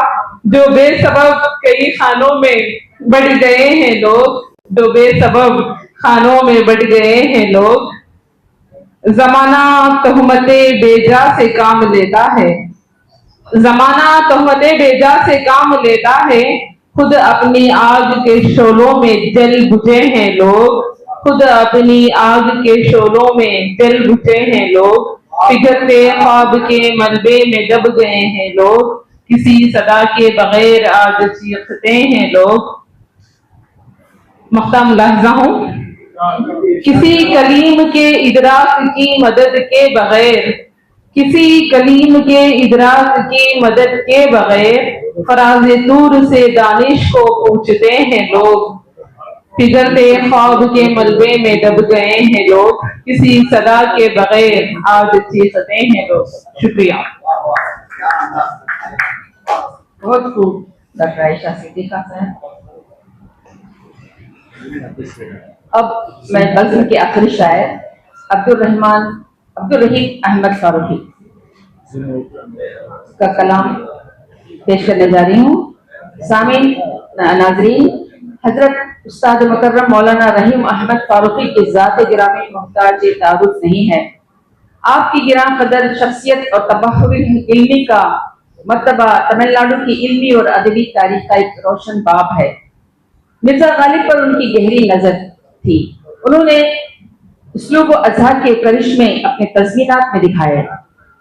जो बेसबब कई खानों में बढ़ गए हैं लोग, जो बेसबब खानों में बढ़ गए हैं लोग। जमाना तहमते बेजा से काम लेता है, जमाना तहमते बेजा से काम लेता है, खुद अपनी आग के शोलों में जल बुझे हैं लोग, खुद अपनी आग के शोलों में जल बुझे हैं लोग, पिघलते ख्वाब के मलबे में दब गए हैं लोग, किसी सदा के बगैर आज चीखते हैं लोग। मख्ताम लहजा हूं, किसी कलीम के इदराक की मदद के बगैर, किसी कलीम के इदराक की मदद के बगैर, फराज़े तूर से दानिश को पूछते हैं लोग, पिघलते ख्वाब के मलबे में दब गए हैं लोग, किसी सदा के बगैर आज चीखते हैं लोग। शुक्रिया। बहुत खूब डॉक्टर आयशा सिद्दीका साहब। अब मैं गज़ल के आखिरी शायर अब्दुल रहीम अहमद फारूकी का कलाम पेश करने जा रही हूँ। सामीन नाज़रीन, हजरत उस्ताद मुकर्रम मौलाना रहीम अहमद फारूकी की ज़ात गिरामी मुहताज तारुफ नहीं है। आपकी गिराम कदर शख्सियत और तबहुर इल्मी का मर्तबा तमिलनाडु की इल्मी और अदबी तारीख का एक रोशन बाब है। मिर्जा गालिब पर उनकी गहरी नजर थी। उन्होंने उसलूब अज़हर के करिश्मे अपने तज़मीनात में दिखाए।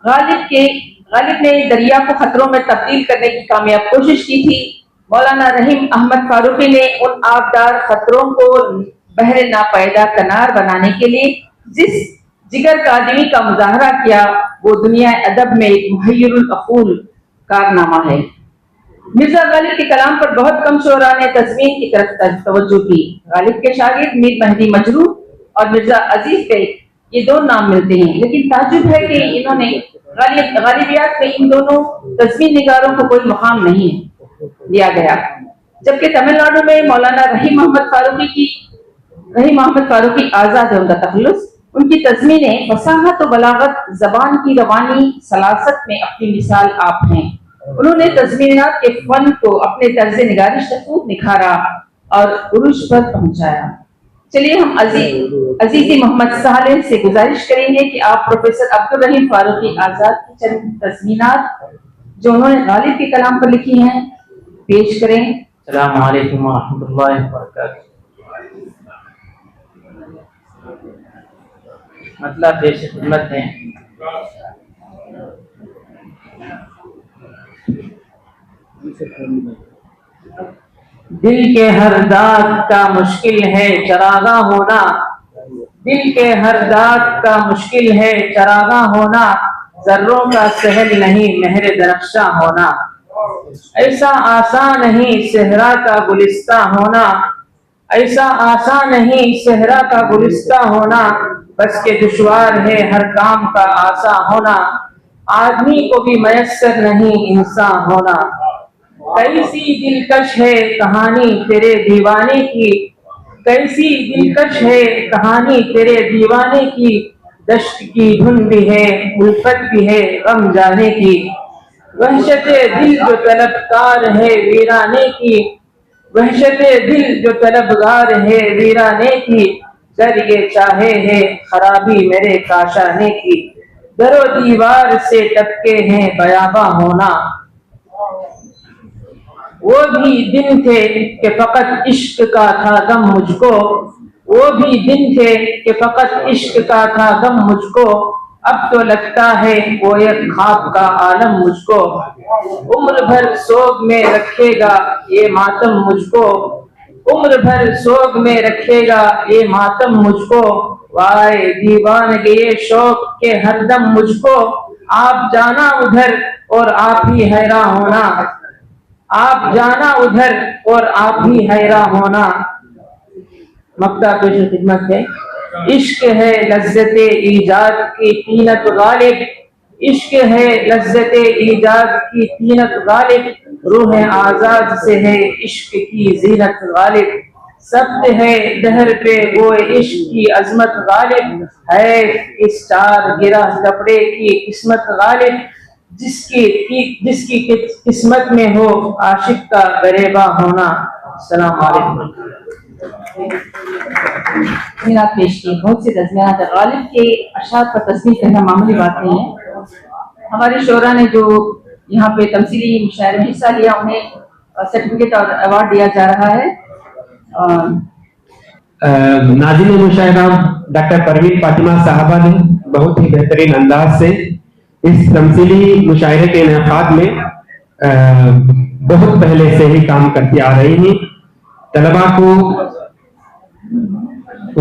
गालिब ने दरिया को खतरों में तब्दील करने की कामयाब कोशिश की थी। मौलाना रहीम अहमद फारूकी ने उन आबदार खतरों को बहरे नापैदा कनार बनाने के लिए जिस जिगर का आदमी का मुजाहरा किया, वो दुनिया अदब में एक मुहय्यरुल अक़ूल कारनामा है। मिर्जा गालिब के कलाम पर बहुत कम शोरा ने तज़मीन की तरफ तवज्जो की। गालिब के शागिर्द मीर मेहदी मजरू और मिर्जा अजीज बेग, ये दो नाम मिलते हैं, लेकिन ताज्जुब है कि इन्होंने गालिबियात में इन दोनों तज़मीन निगारों को कोई मुकाम नहीं दिया गया। जबकि तमिलनाडु में मौलाना रहीम अहमद फारूकी आजाद है उनका तखल्लुस। उनकी तज़मीनें फसाहत और बलागत, जबान की रवानी, सलासत में अपनी मिसाल आप हैं। उन्होंने तज़मीनात के फन को अपने तर्ज़े निगारिश से खूब निखारा और उरूज पर पहुंचाया। चलिए हम अजीजी मोहम्मद सालेह से गुजारिश करेंगे कि आप प्रोफेसर अब्दुल रहीम फारूकी आजाद की चंद तस्मीनात जो उन्होंने गालिब के कलाम पर लिखी हैं पेश करें। अस्सलामु अलैकुम व रहमतुल्लाहि व बरकातुहू। मतलब पेश खिदमत है। दिल के हर दाग का मुश्किल है चरागा होना, दिल के हर दाग का मुश्किल है चरागा होना, जर्रों का सहल नहीं मेहर दरख्शा होना। ऐसा आसान नहीं सहरा का गुलिस्ता होना, ऐसा आसान नहीं सहरा का गुलिस्ता होना, बस के दुश्वार है हर काम का आसा होना, आदमी को भी मयस्सर नहीं इंसान होना। कैसी दिलकश है कहानी तेरे दीवाने की, कैसी दिलकश है कहानी तेरे दीवाने की, दश्त की धुन भी है उल्फत भी है गम जाने की, वहशते दिल जो तलबगार है वीराने की, वहशते दिल जो तलबगार है वीराने की, गर ये चाहे है खराबी मेरे काशाने की, दरो दीवार से टपके हैं बयाबा होना। वो भी दिन थे कि फकत इश्क का था गम मुझको, वो भी दिन थे कि फकत इश्क का था गम मुझको, अब तो लगता है वो एक ख्वाब का आलम मुझको, उम्र भर सोग में रखेगा ये मातम मुझको, उम्र भर सोग में रखेगा ये मातम मुझको, वाए दीवानगी ये शौक के हरदम मुझको, आप जाना उधर और आप ही हैरान होना, आप जाना उधर और आप ही हैरान होना। मक्ता पेश खिदमत है। इश्क है लज्जते ईजाद की तीनत गालिब, इश्क है लज्जते ईजाद की तीनत गालिब, रूह आजाद से है इश्क की जीनत गालिब, सब्त है दहर पे वो इश्क की अजमत गालिब, है इस चार गिरा कपड़े की किस्मत गालिब, जिसकी किस्मत में हो आशिक का गरेबा होना। अस्सलाम वालेकुम। पेश की बहुत सी तस्मीनात गालिब के अशार पर तस्मीर करना मामूली बात नहीं है। हमारे शोरा ने जो यहाँ पे तमसीली मुशायरे में हिस्सा लिया उन्हें सर्टिफिकेट और अवार्ड दिया जा रहा है। नाज़िम मुशायरा डॉक्टर परवीन फातिमा साहबा ने बहुत ही बेहतरीन अंदाज से इस तमसीली मुशायरे के इनेकाद में बहुत पहले से ही काम करती आ रही हैं। तलबा को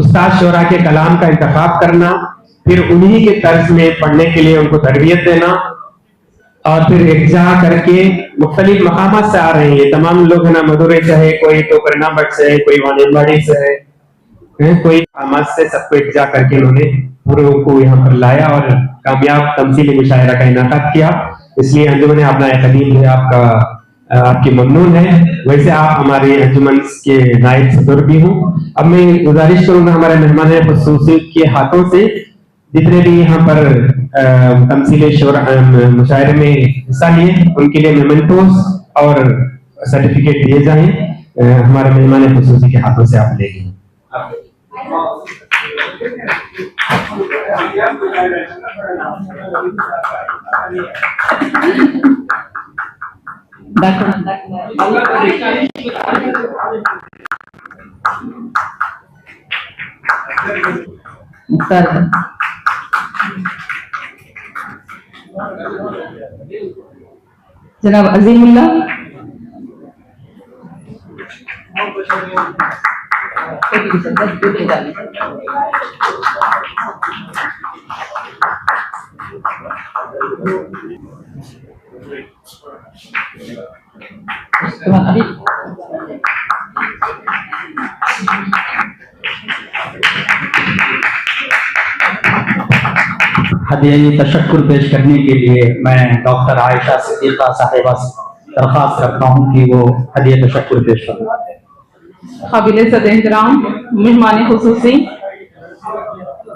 उस्ताद शोरा के कलाम का इंतखाब करना, फिर उन्हीं के तर्ज में पढ़ने के लिए उनको तरबियत देना, और फिर इक्जा करके मुख्तलिफ मकामात से आ रहे हैं। तमाम लोग है ना, मदुरै से है, कोई तो परिणामगढ़ से है, कोई वानियमबाड़ी से है, कोई मकामात से सबको इक्जा करके उन्होंने पूरे को यहाँ पर लाया और कामयाब तमसीली मुशायरा का इनाकात किया। इसलिए अंजुमन अपना कदीम है आपकी ममनून है। वैसे आप हमारे अंजुमन के नायब सदर भी हूँ। अब मैं गुजारिश करूंगा हमारे मेहमान खुसूसी के हाथों से जितने भी यहाँ पर तमसीले मुशायरे में हिस्सा लिए उनके लिए मेमेंटोस और सर्टिफिकेट दिए जाएं। हमारे मेहमान खुसूसी के हाथों से आप लेंगे। जनाब अजीमुल्लाह हदिया तशक्कुर पेश करने के लिए मैं डॉक्टर आयशा सिद्दीक़ा साहिबा से दरख्वास्त करता हूँ कि वो हदिया तशक्कुर पेश करें। काबिल सद एहतराम मेहमान खुसूसी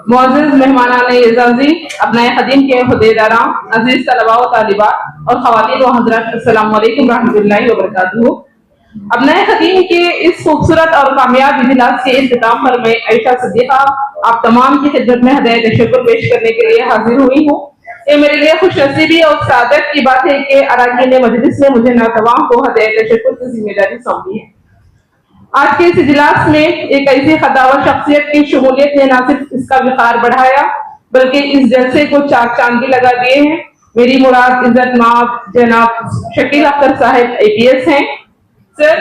मुअज़्ज़िज़ मेहमानान एज़ाज़ी अपना खदीम के हुदेदाराम अजीज तलबा व तालिबात और ख़वातीन व हज़रात अस्सलामु अलैकुम रहमतुल्लाहि व बरकातुहू। अब नए खदीम के इस खूबसूरत और कामयाब इजलास के इख्तिताम पर मैं आयशा सिद्दीका आप तमाम की खिदमत में हदायत शुक्र पेश करने के लिए हाजिर हुई हूँ। ये मेरे लिए खुशनसीबी और सादत की बात है कि अराकीन मजलिस ने मुझे नातवाम को हदायत शुक्र की जिम्मेदारी सौंपी है। आज के इस इजलास में एक ऐसी खदावर शख्सियत की शमूलियत ने न सिर्फ इसका विकार बढ़ाया बल्कि इस जलसे को चार चांद भी लगा दिए हैं। मेरी मुराद इज्जत माब जनाब शकील अख्तर साहब APS हैं। सर,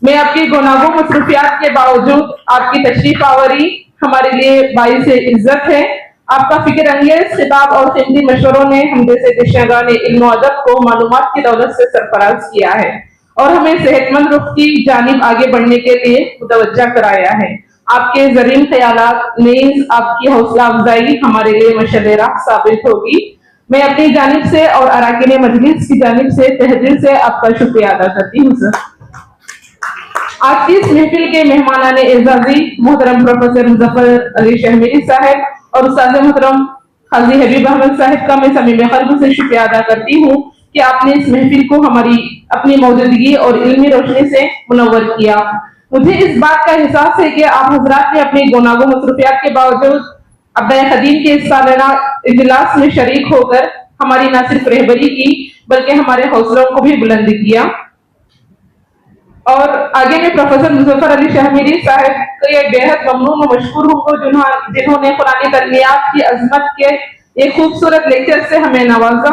मैं आपकी गुनाहों मसरूफियात के बावजूद आपकी तशरीफ आवरी हमारे लिए बाइस इज्जत है। आपका फिक्र अंगेज खिताब और कीमती मशवरों ने हम जैसे तशरीगान इल्म और अदब को मालूमात की दौलत से सरफराज किया है और हमें सेहतमंद रुख की जानिब आगे बढ़ने के लिए मुतवज्जा कराया है। आपके जरीन ख्यालात नीज आपकी हौसला अफजाई हमारे लिए मशअल राह साबित होगी। मैं अपनी जानिब से और अराकीन मजलिस की जानिब से तहे दिल से आपका शुक्रिया अदा करती हूँ। सर, आज की इस महफिल के मेहमानान एजाजी मोहतरम प्रोफेसर मुजफ्फर अली शहमेरी साहब और उस्ताद मोहतरम काजी हबीब अहमद साहब का मैं समीम क़ल्ब से शुक्रिया अदा करती हूँ कि आपने इस महफिल को हमारी अपनी मौजूदगी और इल्मी रोशनी से मुनव्वर किया। मुझे इस बात का एहसास है कि आप हजरात ने अपनी गुनाहों मसरूफियात के बावजूद अपने खदीम के इस सालाना इजलास में शरीक होकर हमारी न सिर्फ रहबरी की बल्कि हमारे हौसलों को भी बुलंद किया। और आगे में प्रोफेसर मुजफ्फर अली शहमेरी साहब को ये बेहद ममनून और मशकूर हूँ जिन्होंने कुरानी तलमियात की अजमत के एक खूबसूरत लेक्चर से हमें नवाजा।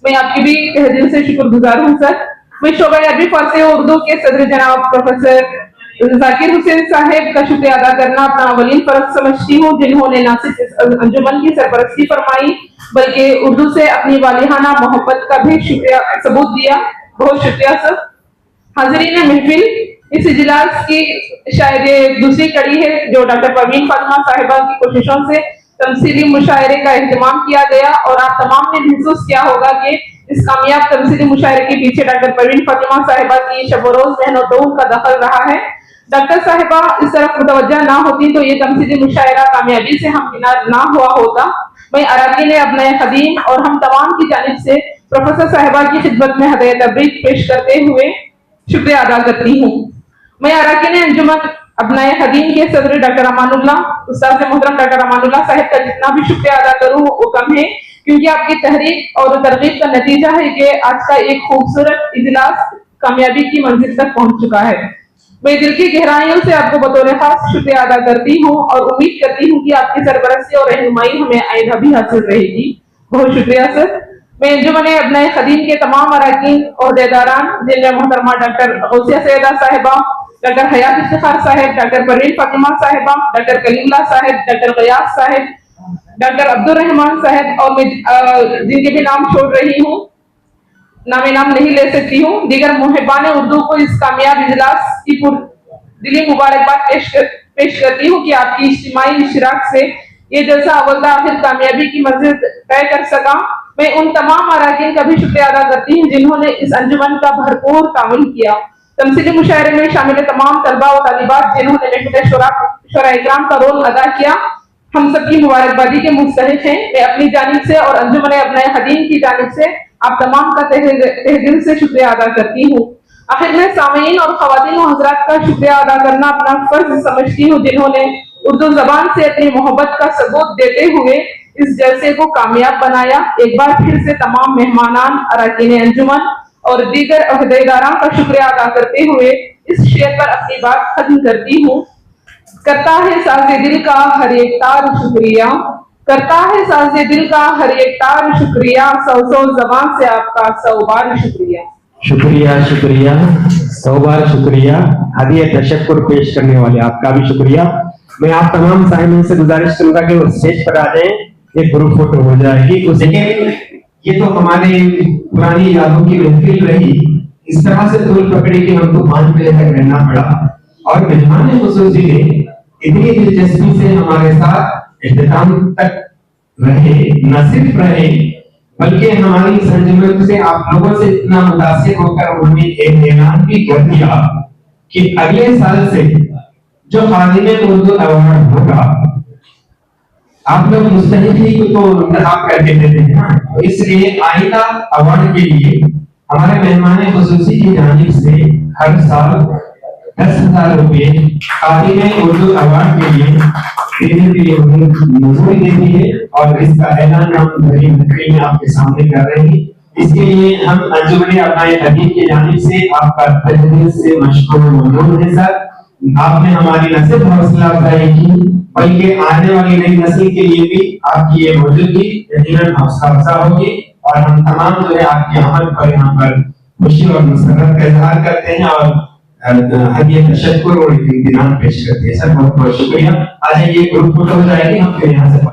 मैं आपकी भी तहे दिल से शुक्रगुजार हूँ। सर, मैं शोबा अरबी फारसी और उर्दू के सदर जनाब प्रोफेसर जाकिर हुसैन साहब का शुक्रिया अदा करना अपना अवलीन फर्ज समझती हूँ जिन्होंने न सिर्फ इस अंजुमन की सरपरस्ती फरमाई बल्कि उर्दू से अपनी वालिहाना मोहब्बत का भी शुक्रिया सबूत दिया। बहुत शुक्रिया सर। हाज़रीन महफिल, इस इजलास की शायद दूसरी कड़ी है जो डॉक्टर परवीन फातिमा साहिबा की कोशिशों से तमसीली मुशायरे का एहतमाम किया गया और आप तमाम ने महसूस किया होगा कि इस कामयाब तमसीली मुशायरे के पीछे डॉक्टर परवीन फातिमा साहिबा की शब-ओ-रोज़ मेहनत का दखल रहा है। डॉक्टर साहिबा इस तरफ मुतवज्जा ना होती तो ये तमसीली मुशायरा कामयाबी से हमकिनार ना हुआ होता। मैं अराकीन अपने खदीम और हम तमाम की जानिब से प्रोफेसर साहिबा की खिदमत में हदायत तबरीक पेश करते हुए शुक्रिया अदा करती हूँ। मैं अराकीन अंजुमन अपने खदीम के सदर डॉक्टर अमानुल्लाह उस्ताद मोहतरम डॉक्टर अमानुल्लाह साहब का जितना भी शुक्रिया अदा करूँ वो कम है, क्योंकि आपकी तहरीक और तरगीब का नतीजा है कि आज का एक खूबसूरत इजलास कामयाबी की मंजिल तक पहुंच चुका है। मैं दिल की गहराइयों से आपको बतौर खास शुक्रिया अदा करती हूँ और उम्मीद करती हूँ कि आपकी सरपरस्ती और रहनुमाई हमें आइंदा भी हासिल रहेगी। बहुत शुक्रिया सर। मैं अंजुमन अपने खदीम के तमाम अराकीन और देदारान जिनमें मोहतरमा डॉक्टर गौसिया सैयदा साहिबा, डॉक्टर हयात इफ्तिखार साहब, डॉक्टर परवीन फातिमा साहिबा, डॉक्टर कलीमुल्लाह साहब, डॉक्टर गयास साहब, डॉक्टर अब्दुल रहमान साहब और मैं जिनके भी नाम छोड़ रही हूँ, नाम नहीं ले सकती हूँ, दीगर मुहिबान उर्दू को इस कामयाब इजलास की दिली मुबारकबाद पेश करती हूँ कि आपकी इज्तिमाई इशराक से ये जलसा अव्वल आखिर कामयाबी की मंजिल तय कर सका। मैं उन तमाम अराकीन का भी शुक्रिया अदा करती हूँ जिन्होंने इस अंजुमन का भरपूर ताउन किया। तमसीली मुशायरे में शामिल तमाम तलबा और तालिबात जिन्होंने महफिल शुरा इकराम का रोल अदा किया, हम सबकी मुबारकबादी के मुस्तहिक हैं। मैं अपनी जानिब से और अंजुमन अपने खदीम की जानिब से आप तमाम का तहे दिल से शुक्रिया अदा करती हूँ। आखिर में सामीन और खवातीन और हजरात का शुक्रिया अदा करना अपना फर्ज समझती हूँ जिन्होंने उर्दू जबान से अपनी मोहब्बत का सबूत देते हुए इस जलसे को कामयाब बनाया। एक बार फिर से तमाम मेहमानान अराकीन अंजुमन और दीगर अहदेदारान का शुक्रिया अदा करते हुए इस शेर पर अपनी बात खत्म करती हूँ। करता है साज़े दिल का हर एक तार शुक्रिया, करता है साज़े दिल का हर एक तार शुक्रिया, सौ सौ ज़बान से आपका 100 बार शुक्रिया। शुक्रिया शुक्रिया, 100 बार शुक्रिया। हदिया तशक्कुर पेश करने वाले आपका भी शुक्रिया। मैं आप तमाम साहिबों से गुजारिश करूंगा कि वो स्टेज पर आ जाएं, एक ग्रुप फोटो हो जाएगी। उस ये तो हमारे पुरानी यादों की महफिल रही, इस तरह से तोल पकड़े कि हमको 5 बजे तक रहना पड़ा और मेहमान खुसूसी ने इतनी दिलचस्पी से हमारे साथ इख्तिताम तक रहे, न सिर्फ रहे बल्कि हमारी संजमन से आप लोगों से इतना मुतासिर होकर उन्होंने एक ऐलान भी कर दिया कि अगले साल से जो खादिमे उर्दू अवार्ड होगा आप लोग मुस्तहिक ही को इंतखाब करके देते हैं ना, तो इसलिए आइंदा अवार्ड के लिए हमारे मेहमान खुसूसी की जानिब से हर साल 10,000 रुपए कातिल उर्दू अवार्ड के लिए देने के लिए उन्हें मंजूरी देती है और इसका ऐलान हम बड़ी में आपके सामने कर रहे हैं। इसके लिए हम अंजुमन अपनाए हदीब की जानिब से आपका तहे दिल से मशकूर ममनून है सर। आपने हमारी न सिर्फ हौसला अफजाई की बल्कि आने वाली नई नस्ल के लिए भी आपकी ये मौजूदगी यकीनन हौसला अफजा होगी और हम तमाम जो है आपके अमल पर यहाँ पर खुशी और मसरत का इजहार करते हैं और हदिया तशक्कुर और इत्मीनान पेश करते हैं। सर बहुत बहुत शुक्रिया। आज ये ग्रुप फोटो हो जाएगी, हम फिर यहाँ से